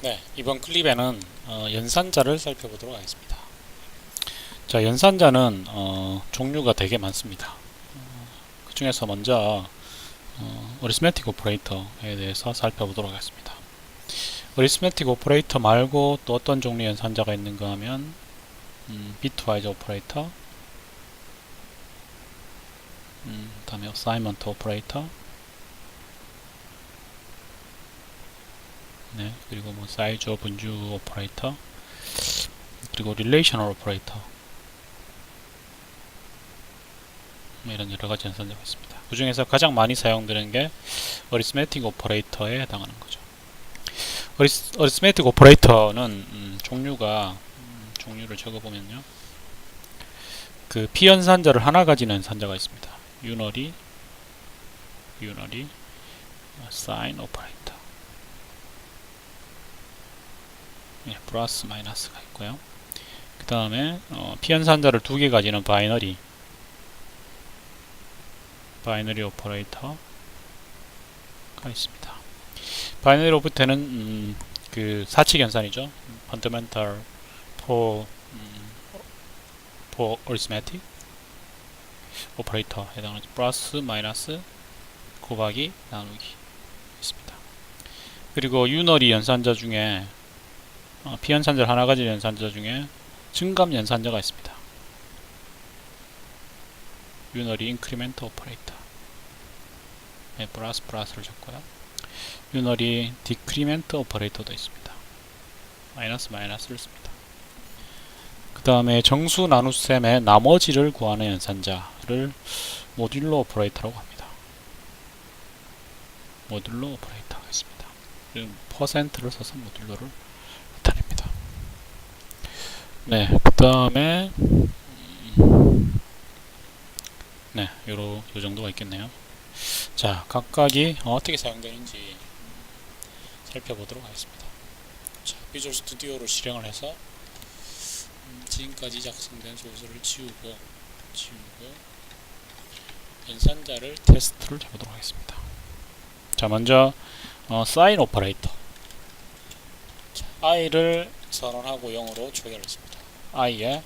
네, 이번 클립에는 연산자를 살펴보도록 하겠습니다. 자, 연산자는 종류가 되게 많습니다. 그 중에서 먼저 어리스메틱 오퍼레이터에 대해서 살펴보도록 하겠습니다. 어리스메틱 오퍼레이터 말고 또 어떤 종류의 연산자가 있는가 하면 비트와이즈 오퍼레이터, 다음에 어사이먼트 오퍼레이터, 네, 그리고 뭐 사이즈 분주 오퍼레이터, 그리고 릴레이셔널 오퍼레이터, 이런 여러 가지 연산자가 있습니다. 그 중에서 가장 많이 사용되는 게 어리스메틱 오퍼레이터에 해당하는 거죠. 어리스메틱 오퍼레이터는 종류를 적어보면요, 그 피연산자를 하나 가지는 연산자가 있습니다. 유너리, 사인 오퍼레이터, 플러스 마이너스가 있고요. 그 다음에 피연산자를 두 개 가지는 바이너리 오퍼레이터가 있습니다. 바이너리 오퍼레이터는 그 사칙 연산이죠. fundamental for arithmetic 오퍼레이터 해당하는 플러스 마이너스 곱하기 나누기 있습니다. 그리고 유너리 연산자 중에 피연산자를 하나 가진 연산자 중에 증감 연산자가 있습니다. 유너리 인크리멘트 오퍼레이터, 플러스를 적고요. 유너리 디크리멘트 오퍼레이터도 있습니다. 마이너스를 씁니다. 그 다음에 정수 나눗셈의 나머지를 구하는 연산자를 모듈러 오퍼레이터라고 합니다. 모듈러 오퍼레이터가 있습니다. 퍼센트를 써서 모듈러를 나타냅니다. 네, 그 다음에 네, 요 정도가 있겠네요. 자, 각각이 어떻게 사용되는지 살펴보도록 하겠습니다. 자, 비주얼 스튜디오로 실행을 해서 지금까지 작성된 소스를 지우고 연산자를 테스트를 해보도록 하겠습니다. 자, 먼저 사인 오퍼레이터. 자, i를 선언하고 0으로 초기화했습니다. i에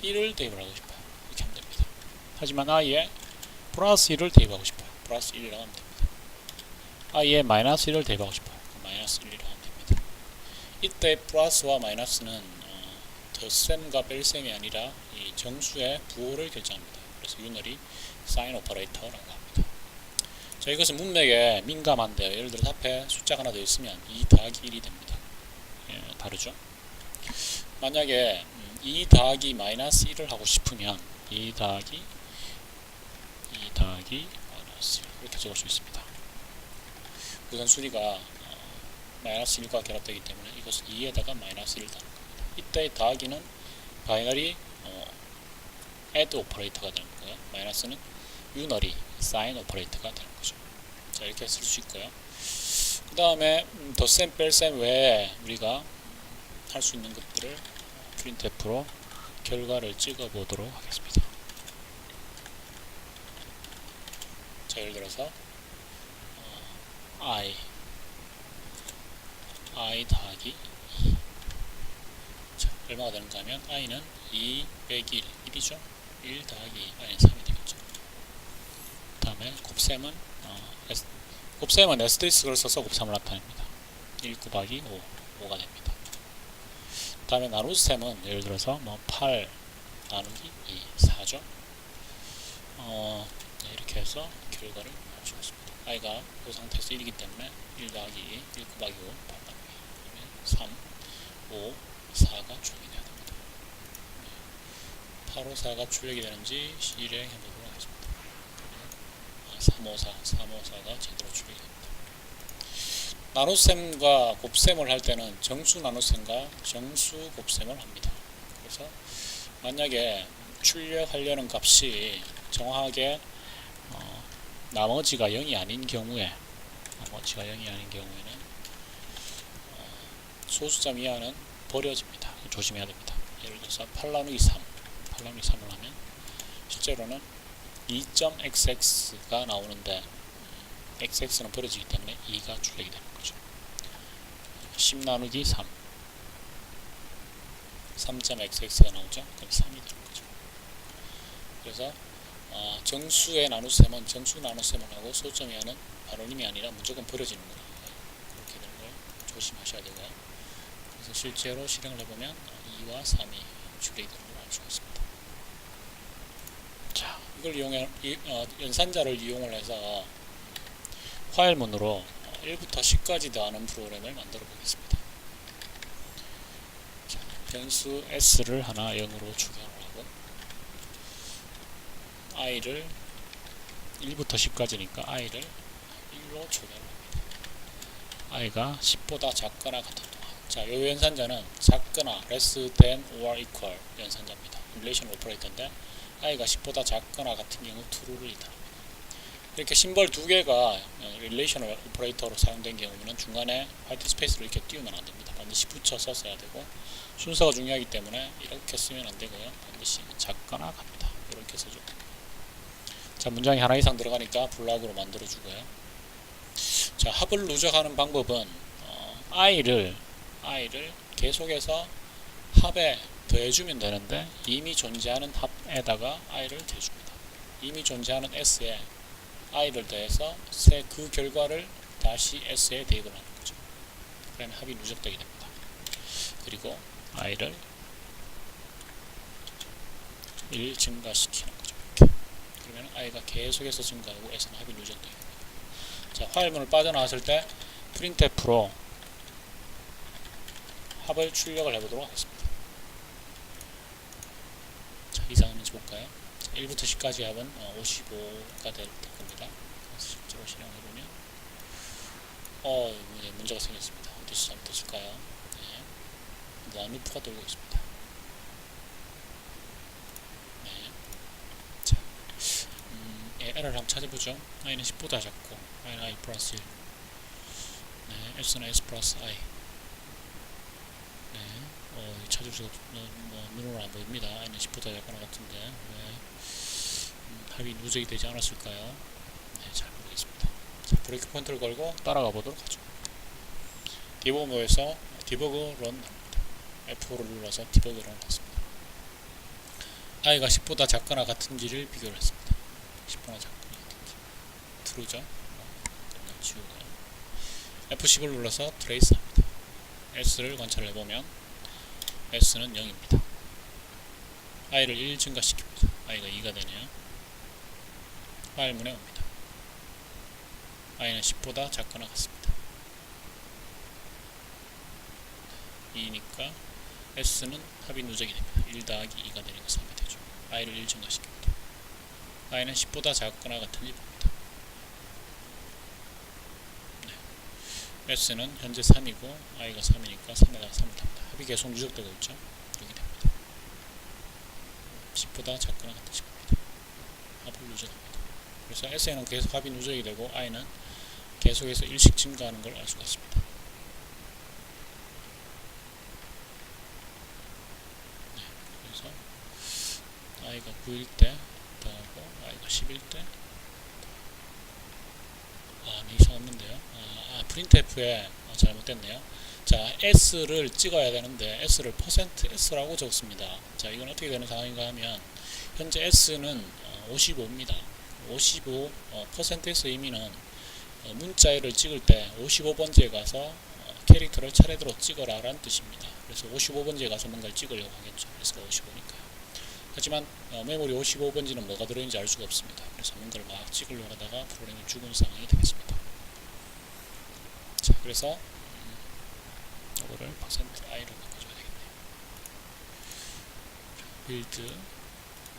1을 대입을 하고 싶어요. 이렇게 하면 됩니다. 하지만 i에 플러스 1을 대입하고 싶어요. 플러스 1이라고 하면 됩니다. i에 마이너스 1을 대입하고 싶어요. 마이너스 1이라고 하면 됩니다. 이때 플러스와 마이너스는 덧셈과 뺄셈이 아니라 이 정수의 부호를 결정합니다. 그래서 유너리 사인 오퍼레이터라고 합니다. 자, 이것은 문맥에 민감한데요. 예를 들어 앞에 숫자가 하나 더 있으면 2 더하기 1이 됩니다. 다르죠? 만약에 2 더하기 마이너스 1을 하고 싶으면 2 더하기 마이너스 1 이렇게 적을 수 있습니다. 우선순위가 마이너스 1과 결합되기 때문에 이것을 2에다가 마이너스 1을 더하는 겁니다. 이때 더하기는 바이너리 add 오퍼레이터가 되는 거고요. 마이너스는 유너리 사인 오퍼레이터가 되는 거죠. 자, 이렇게 쓸 수 있고요. 그 다음에 덧셈 뺄셈 외에 우리가 할 수 있는 것들을 프린트F로 결과를 찍어 보도록 하겠습니다. 자, 예를 들어서 i 더하기 2. 자, 얼마가 되는가 하면 i는 2 빼기 1, 1이죠. 1 더하기 2, i는 3이 되겠죠. 그 다음에 곱셈은 에스테리스크를 써서 곱셈을 나타냅니다. 1 곱하기 5, 5가 됩니다. 그 다음에 나눗셈은 예를 들어서 8 나누기 2, 4죠. 네, 이렇게 해서 결과를 주었습니다. i가 이 상태에서 1이기 때문에 1 더하기 2, 1 곱하기 5, 8 나누기 2, 3, 5, 4가 출력이 되어야 됩니다. 8, 5, 4가 출력이 되는지 실행해 보도록 하겠습니다. 354가 제대로 출력이 됩니다. 나눗셈과 곱셈을 할 때는 정수 나눗셈과 정수 곱셈을 합니다. 그래서 만약에 출력하려는 값이 정확하게 나머지가 0이 아닌 경우에는 소수점 이하는 버려집니다. 조심해야 됩니다. 예를 들어서 8 나누기 3을 하면 실제로는 2.xx가 나오는데 xx는 버려지기 때문에 2가 출력이 되는 거죠. 10 나누기 3 3.xx가 나오죠. 그럼 3이 되는 거죠. 그래서 정수의 나눗셈은 정수 나눗셈을 하고 소점이 하는 반올림이 아니라 무조건 버려지는구나. 그렇게 되는 걸 조심하셔야 되고요. 그래서 실제로 실행을 해보면 2와 3이 줄이 되는 걸 알 수가 있습니다. 자, 이걸 이용해 연산자를 이용을 해서 파일문으로 1부터 10까지 더하는 프로그램을 만들어 보겠습니다. 자, 변수 s를 하나 0으로 추가를 하고 i를 1부터 10까지니까 i를 1로 추가를 합니다. i가 10보다 작거나 같은 동안. 자, 요 연산자는 작거나 less than or equal 연산자입니다. relation operator인데 i가 10보다 작거나 같은 경우 true를 이탈합니다. 이렇게 심벌 두 개가 릴레이셔널 오퍼레이터로 사용된 경우는 중간에 화이트 스페이스를 이렇게 띄우면 안 됩니다. 반드시 붙여서 써야 되고 순서가 중요하기 때문에 이렇게 쓰면 안 되고요. 반드시 작거나 같다. 이렇게 써줘. 자, 문장이 하나 이상 들어가니까 블락으로 만들어 주고요. 자, 합을 누적하는 방법은 i를 계속해서 합에 더해주면 되는데 이미 존재하는 합에다가 i를 대줍니다. 이미 존재하는 s에 i를 더해서 그 결과를 다시 s에 대입을 하는 거죠. 그러면 합이 누적되게 됩니다. 그리고 i를 1 증가시키는 거죠. 이렇게. 그러면 i가 계속해서 증가하고 s는 합이 누적되게 됩니다. 자, 화일문을 빠져나왔을 때 printf로 합을 출력을 해보도록 하겠습니다. 자, 이상하는지 볼까요? 1부터 10까지 합은 55가 될 겁니다. 그래서 실제로 실행해보면 문제가 생겼습니다. 어디서 잘못했을까요? 네. 루프가 돌고 있습니다. 네. 자, 에러를 한번 찾아보죠. i는 10보다 작고 i는 i 플러스 1 네, s는 s 플러스 i 네. 찾을 수가 눈으로 안 보입니다. i는 10보다 작거나 같은데 왜 합이 누적이 되지 않았을까요? 네, 잘 모르겠습니다. 자, 브레이크 포인트를 걸고 따라가 보도록 하죠. 디버그 모드에서 디버그 런 합니다. F4를 눌러서 디버그 런 했습니다. i가 10보다 작거나 같은지를 비교를 했습니다. 10보다 작거나 같은지. true죠. 지우고요. F10을 눌러서 트레이스 합니다. s를 관찰을 해보면 s는 0입니다. i를 1 증가시킵니다. i가 2가 되네요. 파일문에 옵니다. i는 10보다 작거나 같습니다. 2니까 s는 합이 누적이 됩니다. 1 더하기 2가 되니까 3이 되죠. i를 1 증가시킵니다. i는 10보다 작거나 같은지 봅니다. 네. s는 현재 3이고 i가 3이니까 3에다가 3을 답니다. 합이 계속 누적되고 있죠. 이렇게 됩니다. 10보다 작거나 같은지 봅니다. 합을 누적합니다. 그래서 s에는 계속 합이 누적이 되고 i는 계속해서 1씩 증가하는 걸 알 수가 있습니다. 네, 그래서 i가 9일 때 더하고 i가 10일 때 이상 없는데요. printf에 잘못됐네요. 자, s를 찍어야 되는데 s를 %s라고 적습니다. 자, 이건 어떻게 되는 상황인가 하면 현재 s는 55입니다. 55 %의 의미는 문자열을 찍을 때 55번지에 가서 캐릭터를 차례대로 찍어라 라는 뜻입니다. 그래서 55번지에 가서 뭔가를 찍으려고 하겠죠. 그래서 55니까요. 하지만 메모리 55번지는 뭐가 들어있는지 알 수가 없습니다. 그래서 뭔가를 막 찍으려고 하다가 프로그램이 죽은 상황이 되겠습니다. 자, 그래서 이거를 %i로 바꿔줘야 되겠네요. 빌드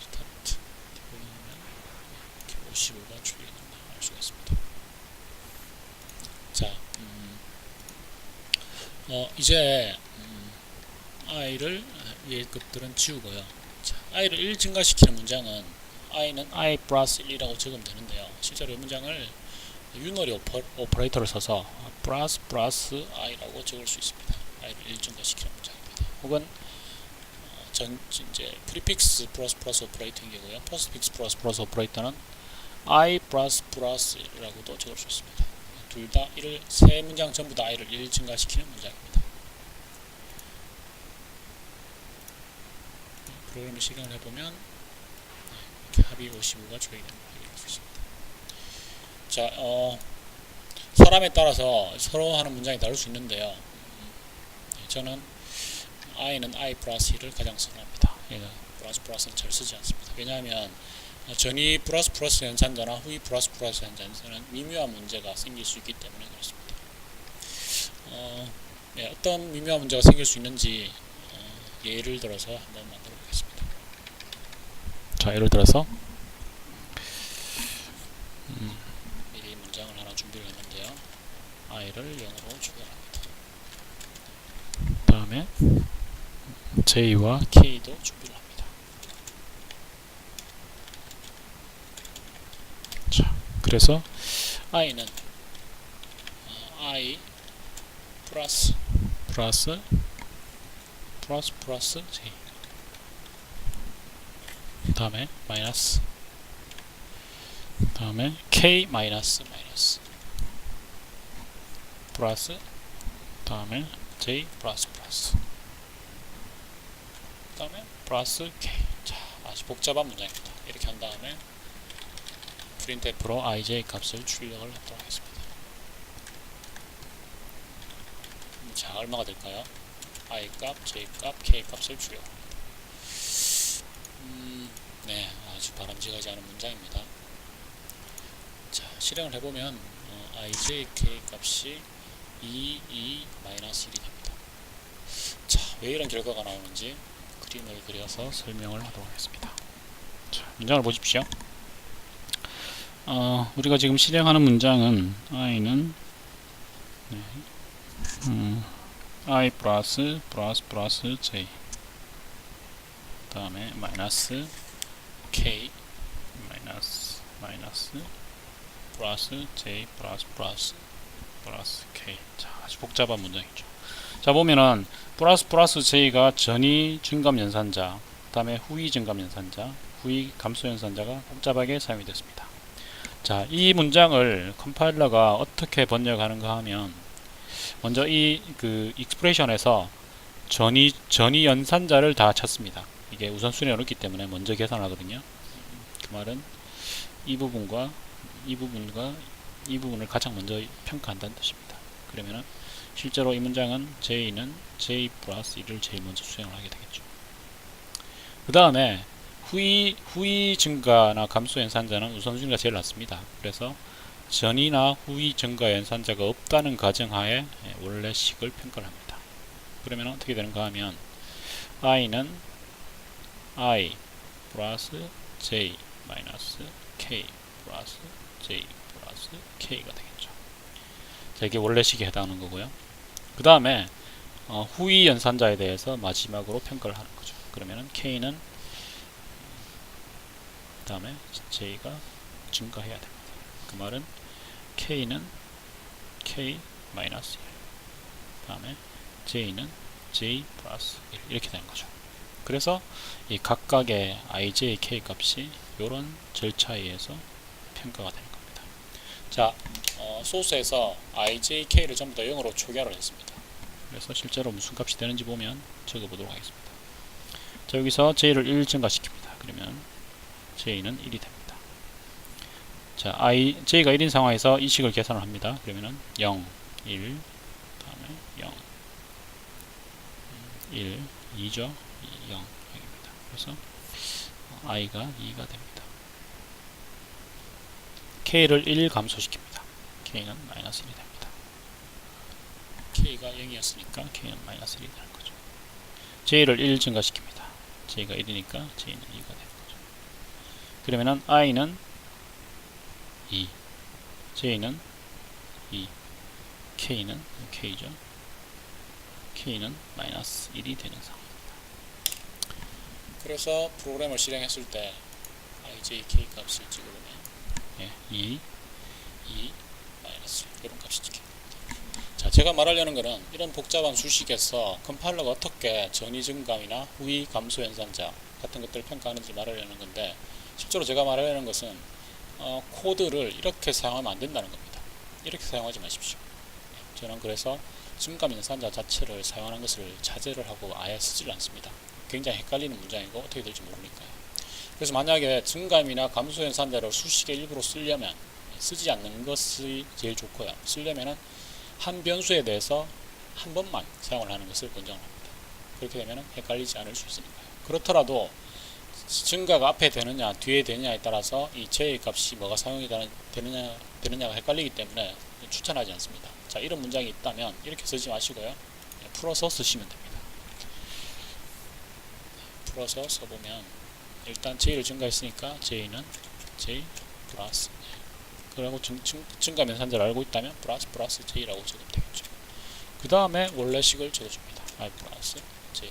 스타트 디버그하면 이렇게 55가 출력된다 알 수가 있습니다. 자, 이제 i를 위의 것들은 지우고요. 자, i를 1 증가시키는 문장은 i는 i 플러스 1이라고 적으면 되는데요. 실제로 이 문장을 유너리 오퍼레이터를 써서 플러스 i라고 적을 수 있습니다. i를 1 증가시키는 문장입니다. 혹은 이제 프리픽스 플러스 오퍼레이터인 경우요. 포스트픽스 플러스 오퍼레이터는 i 플러스라고도 적을 수 있습니다. 둘 다 세 문장 전부 다 i를 1 증가시키는 문장입니다. 프로그램을 실행을 해보면 이렇게 합이 55가 조회가 됩니다. 확인할 수 있습니다. 자, 사람에 따라서 서로 하는 문장이 다를 수 있는데요. 저는 i는 i 플러스 1을 가장 선호합니다. 얘가 플러스는 잘 쓰지 않습니다. 왜냐하면 전이 플러스 연산자나 후이 플러스 연산자는 미묘한 문제가 생길 수 있기 때문에 그렇습니다. 네, 어떤 미묘한 문제가 생길 수 있는지 예를 들어서 한번 만들어 보겠습니다. 자, 예를 들어서 미리 문장을 하나 준비를 했는데요. i를 0으로 추가합니다. 그 다음에 j와 k도 준비를 합니다. 자, 그래서 i는 i 플러스 j 그 다음에 마이너스 그 다음에 k 마이너스 플러스 그 다음에 j 플러스 그 다음에 플러스 k. 자, 아주 복잡한 문장입니다. 이렇게 한 다음에 printf로 ij 값을 출력을 하도록 하겠습니다. 자, 얼마가 될까요? i 값, j 값, k 값을 출력합니다. 네, 아주 바람직하지 않은 문장입니다. 자, 실행을 해보면 ij, k 값이 1이 됩니다. 자, 왜 이런 결과가 나오는지 그림을 그려서 설명을 하도록 하겠습니다. 자, 문장을 보십시오. 우리가 지금 실행하는 문장은 i는 i 플러스 j 그 다음에 마이너스 k 마이너스 플러스 j 플러스 k. 자, 아주 복잡한 문장이죠. 자, 보면은 플러스 j가 전이 증감 연산자, 그 다음에 후이 증감 연산자, 후이 감소 연산자가 복잡하게 사용이 됐습니다. 자, 이 문장을 컴파일러가 어떻게 번역하는가 하면 먼저 이 익스프레션에서 전이 연산자를 다 찾습니다. 이게 우선순위가 어렵기 때문에 먼저 계산하거든요. 그 말은 이 부분과 이 부분을 가장 먼저 평가한다는 뜻입니다. 그러면은 실제로 이 문장은 j는 j 플러스 1을 제일 먼저 수행을 하게 되겠죠. 그 다음에 후이 증가나 감소 연산자는 우선순위가 제일 낮습니다. 그래서 전이나 후이 증가 연산자가 없다는 가정하에 원래 식을 평가를 합니다. 그러면 어떻게 되는가 하면 i는 i 플러스 j 마이너스 k 플러스 j 플러스 k가 되겠죠. 자, 이게 원래식에 해당하는 거고요. 그 다음에 후이 연산자에 대해서 마지막으로 평가를 하는 거죠. 그러면은 k는 그 다음에 j가 증가해야 됩니다. 그 말은 k는 k 마이너스 1, 그 다음에 j는 j 플러스 1 이렇게 되는 거죠. 그래서 이 각각의 ij, k 값이 이런 절차에 의해서 평가가 되는 겁니다. 자, 소스에서 ij, k를 전부 다 0으로 초기화를 했습니다. 그래서 실제로 무슨 값이 되는지 보면 적어보도록 하겠습니다. 자, 여기서 j를 1 증가시킵니다. 그러면 j는 1이 됩니다. 자, j가 1인 상황에서 이 식을 계산을 합니다. 그러면은 0, 1, 다음에 0, 1, 2죠. 0, 0입니다. 그래서 i가 2가 됩니다. k를 1 감소시킵니다. k는 마이너스 1이 됩니다. k가 0이었으니까 k는 마이너스 1이 되는 거죠. j를 1 증가시킵니다. j가 1이니까 j는 2가 되는 거죠. 그러면은 i는 2, j는 2, k는 k죠. k는 마이너스 1이 되는 상황입니다. 그래서 프로그램을 실행했을 때 ij, k 값을 찍어보면 2, 마이너스 1 이런 값이 찍힙니다. 자, 제가 말하려는 것은 이런 복잡한 수식에서 컴파일러가 어떻게 전이 증감이나 후이 감소 연산자 같은 것들을 평가하는지 말하려는 건데, 실제로 제가 말하려는 것은 코드를 이렇게 사용하면 안 된다는 겁니다. 이렇게 사용하지 마십시오. 저는 그래서 증감 연산자 자체를 사용하는 것을 자제를 하고 아예 쓰질 않습니다. 굉장히 헷갈리는 문장이고 어떻게 될지 모르니까요. 그래서 만약에 증감이나 감소 연산자를 수식의 일부로 쓰려면 쓰지 않는 것이 제일 좋고요. 쓰려면은 한 변수에 대해서 한 번만 사용을 하는 것을 권장합니다. 그렇게 되면 헷갈리지 않을 수 있으니까요. 그렇더라도 증가가 앞에 되느냐 뒤에 되느냐에 따라서 이 j 값이 뭐가 사용이 되느냐가 헷갈리기 때문에 추천하지 않습니다. 자, 이런 문장이 있다면 이렇게 쓰지 마시고요. 풀어서 쓰시면 됩니다. 풀어서 써보면 일단 j를 증가했으니까 j는 j 플러스, 그리고 증가 연산자를 알고 있다면 플러스 j라고 적으면 되겠죠. 그 다음에 원래식을 적어줍니다. i 플러스 j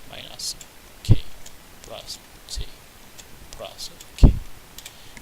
마이너스 k 플러스 j 플러스 k.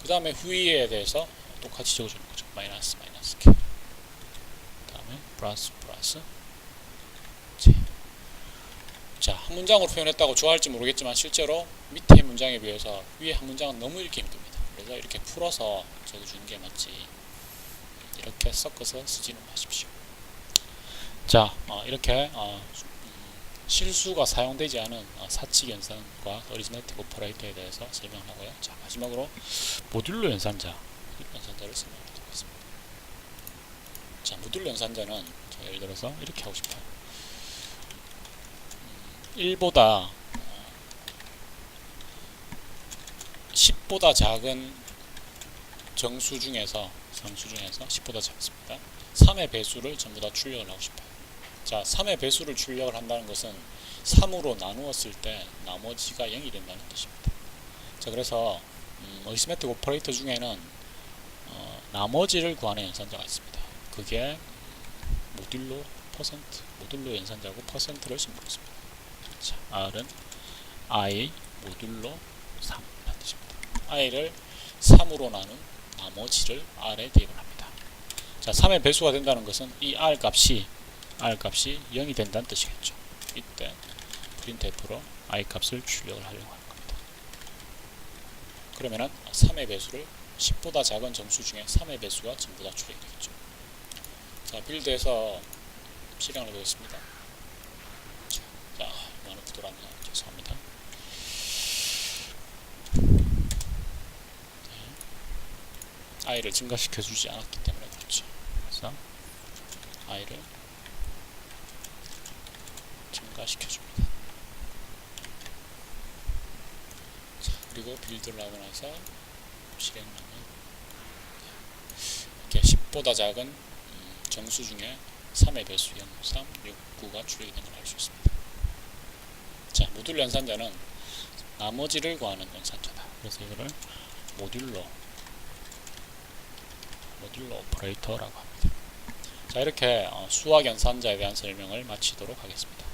그 다음에 후위에 대해서 똑같이 적어주는 거죠. 마이너스 k. 그 다음에 플러스 j. 자, 한 문장으로 표현했다고 좋아할지 모르겠지만 실제로 밑에 문장에 비해서 위에 한 문장은 너무 읽기 힘듭니다. 그래서 이렇게 풀어서 적어주는 게 맞지, 이렇게 섞어서 쓰지는 마십시오. 자, 이렇게 실수가 사용되지 않은 사칙 연산과 어리지매틱 오퍼레이터에 대해서 설명하고요. 자, 마지막으로 모듈로 연산자를 설명하도록 하겠습니다. 자, 모듈로 연산자는 예를 들어서 이렇게 하고 싶어요. 1보다 10보다 작은 정수 중에서 10보다 작습니다. 3의 배수를 전부 다 출력을 하고 싶어요. 자, 3의 배수를 출력을 한다는 것은 3으로 나누었을 때 나머지가 0이 된다는 뜻입니다. 자, 그래서 어리스메틱 오퍼레이터 중에는 나머지를 구하는 연산자가 있습니다. 그게 모듈로 연산자고 퍼센트를 심부했습니다. 자, R은 I 모듈로 3라는 뜻입니다. I를 3으로 나눈 나머지를 R에 대입을 합니다. 자, 3의 배수가 된다는 것은 이 R 값이 0이 된다는 뜻이겠죠. 이때 printf로 I 값을 출력을 하려고 하는 겁니다. 그러면은 3의 배수를 10보다 작은 정수 중에 3의 배수가 전부 다 출력이 되겠죠. 자, 빌드에서 실행을 해보겠습니다. 자, 많은 부도라면 죄송합니다. I를 증가시켜주지 않았기 때문에 그렇죠. 그래서 I를 증가시켜줍니다. 자, 그리고 빌드를 하고 나서 실행을 하면 이렇게 10보다 작은 정수 중에 3의 배수 0, 3, 6, 9가 출력이 된 걸 알 수 있습니다. 자, 모듈 연산자는 나머지를 구하는 연산자다. 그래서 이거를 모듈로 오퍼레이터라고 합니다. 자, 이렇게 수학 연산자에 대한 설명을 마치도록 하겠습니다.